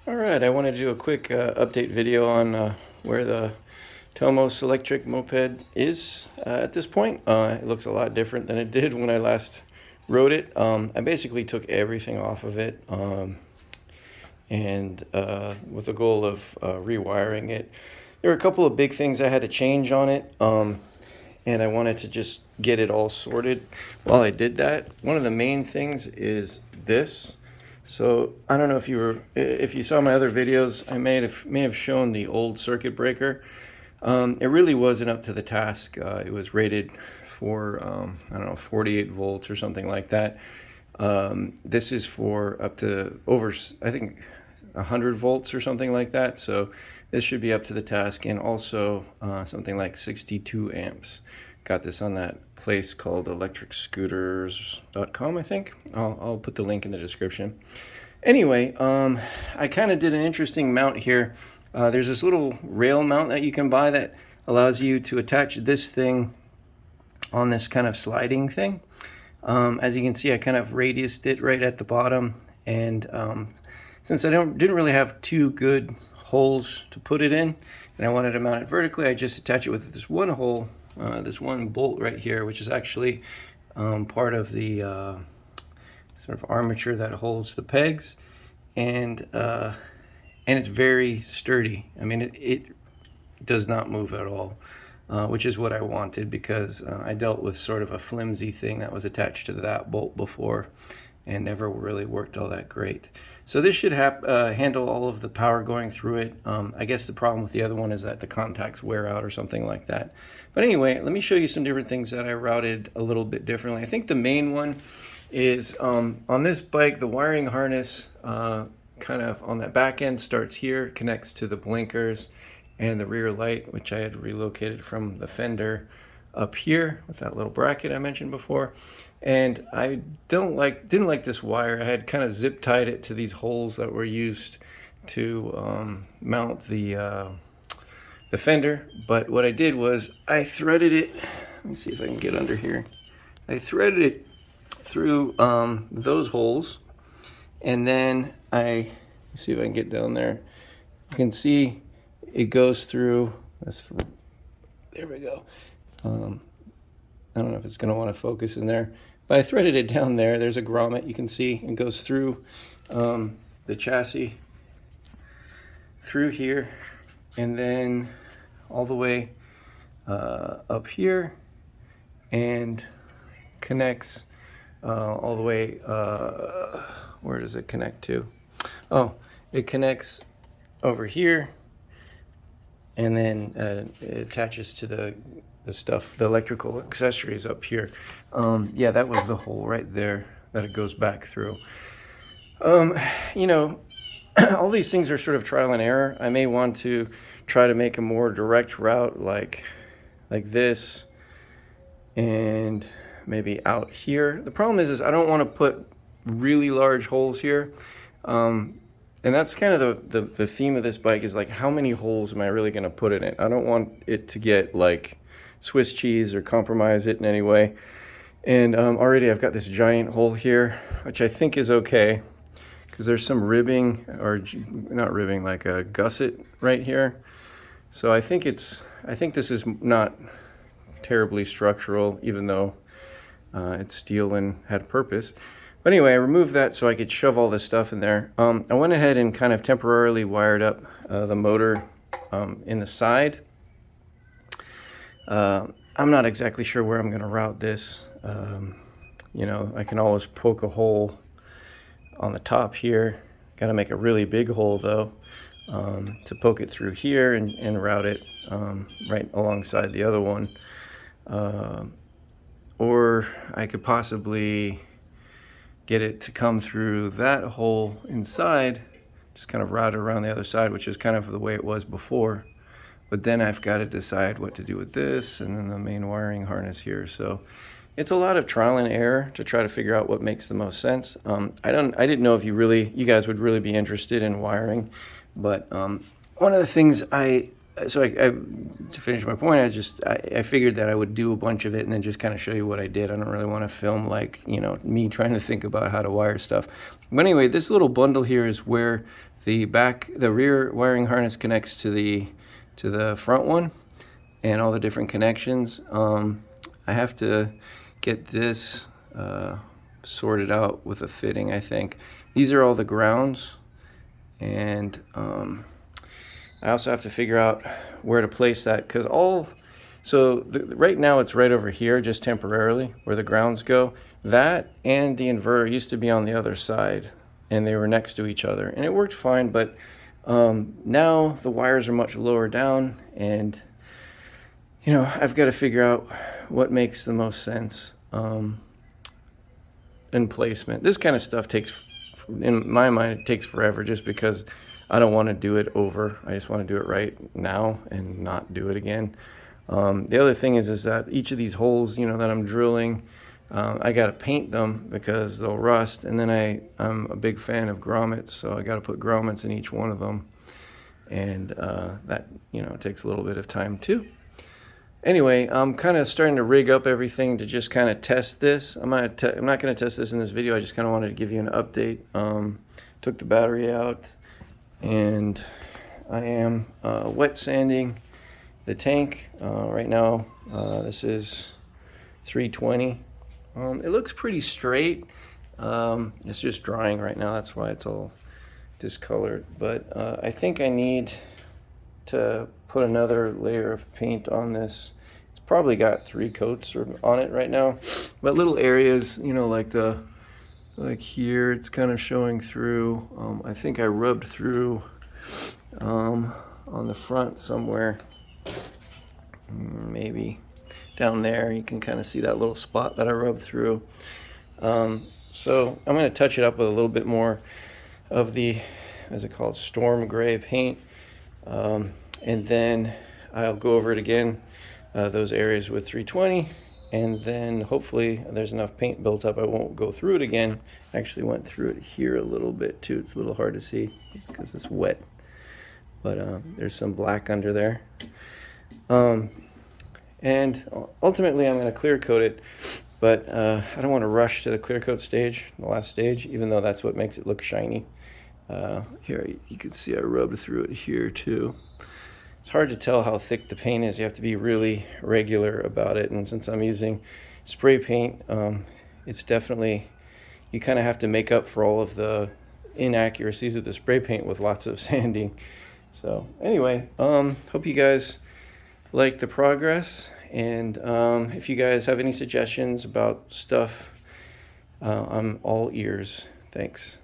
All right, I wanted to do a quick update video on where the Tomos electric moped is at this point. It looks a lot different than it did when I last rode it. I basically took everything off of it and with the goal of rewiring it. There were a couple of big things I had to change on it, and I wanted to just get it all sorted while I did that. One of the main things is this. So I don't know if you saw my other videos, I may have shown the old circuit breaker. It really wasn't up to the task. It was rated for I don't know, 48 volts or something like that. This is for up to over, I think, 100 volts or something like that. So this should be up to the task, and also something like 62 amps. Got this on that place called electricscooters.com, I think. I'll put the link in the description. Anyway, I kind of did an interesting mount here. There's this little rail mount that you can buy that allows you to attach this thing on this kind of sliding thing. As you can see, I kind of radiused it right at the bottom, and since I didn't really have two good holes to put it in, and I wanted to mount it vertically, I just attach it with this one hole, this one bolt right here, which is actually part of the sort of armature that holds the pegs, and it's very sturdy. I mean, it does not move at all, which is what I wanted, because I dealt with sort of a flimsy thing that was attached to that bolt before and never really worked all that great. So this should handle all of the power going through it. I guess the problem with the other one is that the contacts wear out or something like that. But anyway, let me show you some different things that I routed a little bit differently. I think the main one is on this bike, the wiring harness kind of on that back end starts here, connects to the blinkers and the rear light, which I had relocated from the fender up here with that little bracket I mentioned before. And I didn't like this wire. I had kind of zip tied it to these holes that were used to mount the fender. But what I did was I threaded it. Let me see if I can get under here. I threaded it through those holes, and then let me see if I can get down there. You can see it goes through this. There we go. I don't know if it's going to want to focus in there, but I threaded it down there. There's a grommet you can see. It goes through the chassis, through here, and then all the way up here, and connects all the way, where does it connect to? Oh, it connects over here, and then it attaches to the stuff, the electrical accessories up here. Yeah, that was the hole right there that it goes back through. You know, all these things are sort of trial and error. I may want to try to make a more direct route like this, and maybe out here. The problem is I don't want to put really large holes here. And that's kind of the theme of this bike, is like, how many holes am I really going to put in it? I don't want it to get like Swiss cheese or compromise it in any way. And already I've got this giant hole here, which I think is okay, because there's some ribbing, or not ribbing, like a gusset right here. So I think this is not terribly structural, even though it's steel and had purpose. But anyway, I removed that so I could shove all this stuff in there. I went ahead and kind of temporarily wired up the motor in the side. I'm not exactly sure where I'm going to route this. You know, I can always poke a hole on the top here. Got to make a really big hole, though, to poke it through here and route it right alongside the other one. Or I could possibly get it to come through that hole inside, just kind of route it around the other side, which is kind of the way it was before. But then I've got to decide what to do with this, and then the main wiring harness here. So it's a lot of trial and error to try to figure out what makes the most sense. I didn't know if you guys would really be interested in wiring, but one of the things to finish my point, I figured that I would do a bunch of it and then just kind of show you what I did. I don't really want to film, like, you know, me trying to think about how to wire stuff. But anyway, this little bundle here is where the rear wiring harness connects to the front one, and all the different connections. I have to get this sorted out with a fitting, I think. These are all the grounds, and I also have to figure out where to place that, because right now it's right over here, just temporarily, where the grounds go. That and the inverter used to be on the other side, and they were next to each other, and it worked fine, but now the wires are much lower down, and I've got to figure out what makes the most sense in placement. This kind of stuff in my mind, it takes forever, just because I don't want to do it over. I just want to do it right now and not do it again. The other thing is that each of these holes, that I'm drilling, I got to paint them because they'll rust. And then I'm a big fan of grommets, so I got to put grommets in each one of them. And that, takes a little bit of time too. Anyway, I'm kind of starting to rig up everything to just kind of test this. I'm not going to test this in this video. I just kind of wanted to give you an update. Took the battery out, and I am wet sanding the tank. Right now, this is 320. It looks pretty straight. It's just drying right now. That's why it's all discolored. But I think I need to put another layer of paint on this. It's probably got 3 coats on it right now, but little areas, like here, it's kind of showing through. I think I rubbed through on the front somewhere, maybe down there. You can kind of see that little spot that I rubbed through. So I'm going to touch it up with a little bit more of the, as it called, storm gray paint. And then I'll go over it again, those areas with 320, and then hopefully there's enough paint built up I won't go through it again. I actually went through it here a little bit too. It's a little hard to see because it's wet, but there's some black under there. And ultimately I'm going to clear coat it, but I don't want to rush to the clear coat stage, the last stage, even though that's what makes it look shiny. Here you can see I rubbed through it here too. It's hard to tell how thick the paint is. You have to be really regular about it, and since I'm using spray paint, it's definitely, you kind of have to make up for all of the inaccuracies of the spray paint with lots of sanding. So anyway, hope you guys like the progress, and if you guys have any suggestions about stuff, I'm all ears. Thanks.